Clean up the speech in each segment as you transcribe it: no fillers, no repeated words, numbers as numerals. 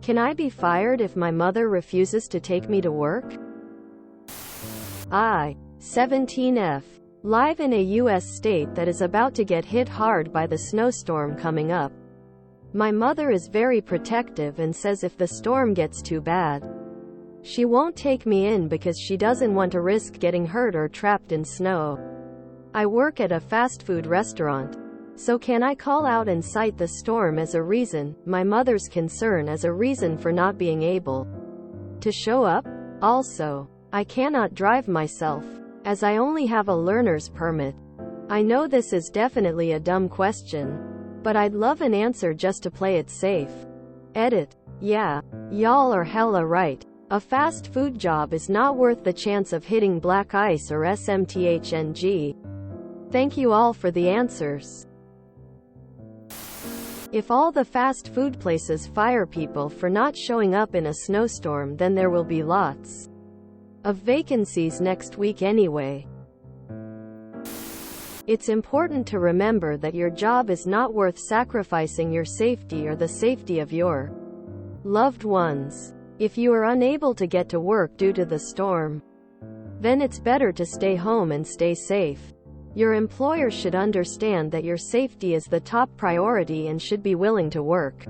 Can I be fired if my mother refuses to take me to work? 17F. Live in a U.S. state that is about to get hit hard by the snowstorm coming up. My mother is very protective and says if the storm gets too bad, she won't take me in because she doesn't want to risk getting hurt or trapped in snow. I work at a fast food restaurant. So can I call out and cite the storm as a reason, my mother's concern as a reason for not being able to show up? Also, I cannot drive myself, as I only have a learner's permit. I know this is definitely a dumb question, but I'd love an answer just to play it safe. Edit. Yeah, y'all are hella right. A fast food job is not worth the chance of hitting black ice or SMTHNG. Thank you all for the answers. If all the fast food places fire people for not showing up in a snowstorm, then there will be lots of vacancies next week anyway. It's important to remember that your job is not worth sacrificing your safety or the safety of your loved ones. If you are unable to get to work due to the storm, then it's better to stay home and stay safe. Your employer should understand that your safety is the top priority and should be willing to work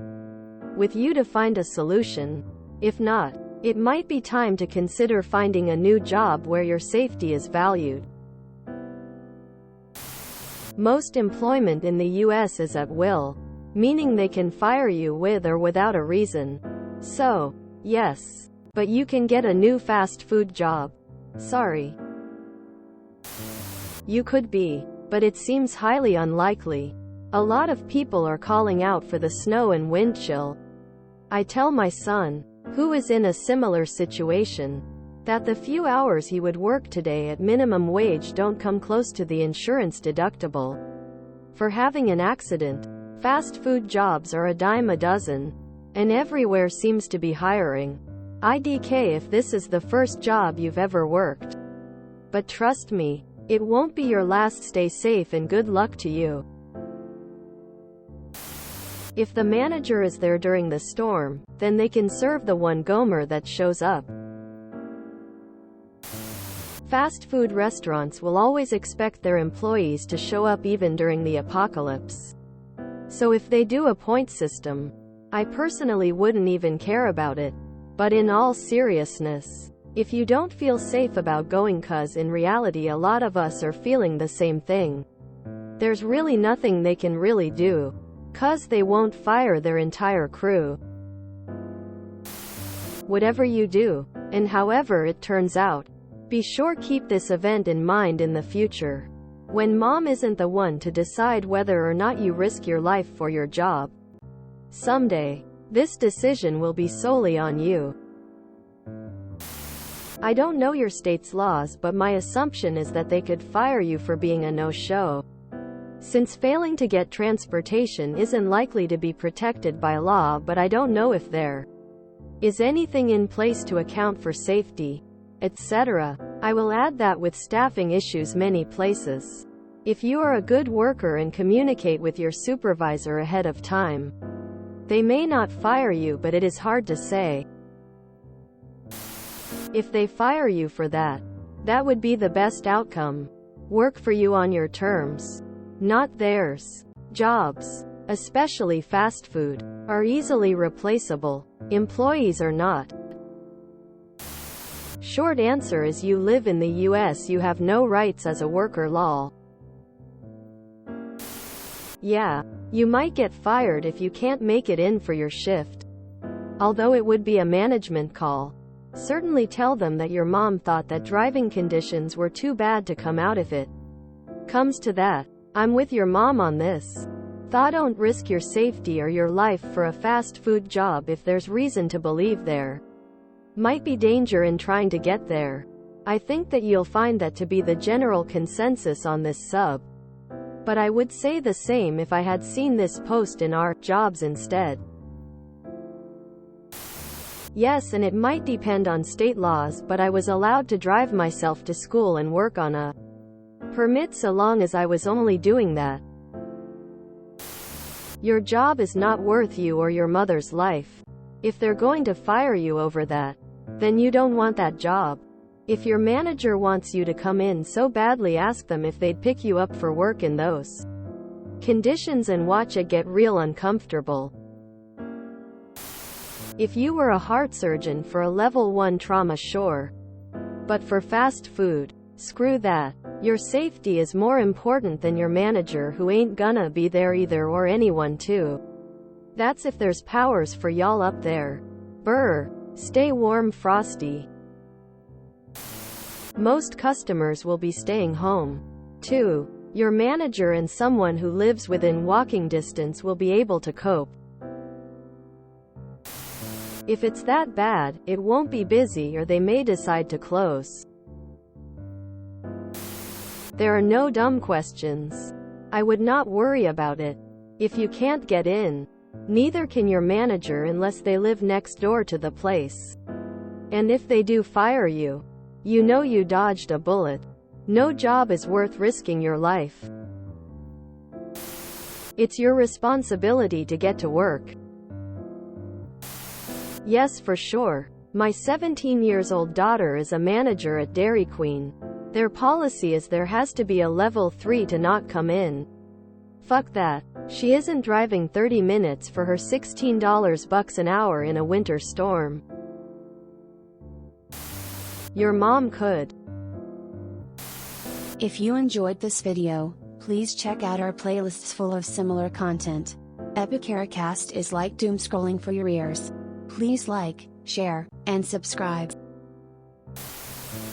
with you to find a solution. If not, it might be time to consider finding a new job where your safety is valued. Most employment in the U.S. is at will, meaning they can fire you with or without a reason. So, yes, but you can get a new fast food job. Sorry. You could be, but it seems highly unlikely. A lot of people are calling out for the snow and wind chill. I tell my son, who is in a similar situation, that the few hours he would work today at minimum wage don't come close to the insurance deductible for having an accident. Fast food jobs are a dime a dozen, and everywhere seems to be hiring. IDK if this is the first job you've ever worked. But trust me, it won't be your last. Stay safe and good luck to you. If the manager is there during the storm, then they can serve the one gomer that shows up. Fast food restaurants will always expect their employees to show up even during the apocalypse. So if they do a point system, I personally wouldn't even care about it. But in all seriousness, if you don't feel safe about going, 'cause in reality a lot of us are feeling the same thing, there's really nothing they can really do, 'cause they won't fire their entire crew. Whatever you do, and however it turns out, be sure keep this event in mind in the future. When mom isn't the one to decide whether or not you risk your life for your job, someday, this decision will be solely on you. I don't know your state's laws, but my assumption is that they could fire you for being a no-show. Since failing to get transportation isn't likely to be protected by law, but I don't know if there is anything in place to account for safety, etc. I will add that with staffing issues many places, if you are a good worker and communicate with your supervisor ahead of time, they may not fire you, but it is hard to say. If they fire you for that, that would be the best outcome. Work for you on your terms, not theirs. Jobs, especially fast food, are easily replaceable. Employees are not. Short answer is you live in the US, you have no rights as a worker. Lol. Yeah, you might get fired if you can't make it in for your shift. Although it would be a management call. Certainly tell them that your mom thought that driving conditions were too bad to come out if it comes to that. I'm with your mom on this. Don't risk your safety or your life for a fast food job if there's reason to believe there might be danger in trying to get there. I think that you'll find that to be the general consensus on this sub. But I would say the same if I had seen this post in our jobs instead. Yes, and it might depend on state laws, but I was allowed to drive myself to school and work on a permit so long as I was only doing that. Your job is not worth you or your mother's life. If they're going to fire you over that, then you don't want that job. If your manager wants you to come in so badly, ask them if they'd pick you up for work in those conditions and watch it get real uncomfortable. If you were a heart surgeon for a level 1 trauma, sure. But for fast food, screw that. Your safety is more important than your manager, who ain't gonna be there either, or anyone too. That's if there's powers for y'all up there. Brr. Stay warm, Frosty. Most customers will be staying home. 2. Your manager and someone who lives within walking distance will be able to cope. If it's that bad, it won't be busy, or they may decide to close. There are no dumb questions. I would not worry about it. If you can't get in, neither can your manager unless they live next door to the place. And if they do fire you, you know you dodged a bullet. No job is worth risking your life. It's your responsibility to get to work. Yes, for sure. My 17-year-old daughter is a manager at Dairy Queen. Their policy is there has to be a level 3 to not come in. Fuck that. She isn't driving 30 minutes for her $16 an hour in a winter storm. Your mom could. If you enjoyed this video, please check out our playlists full of similar content. MaybeRaebies is like doom scrolling for your ears. Please like, share, and subscribe.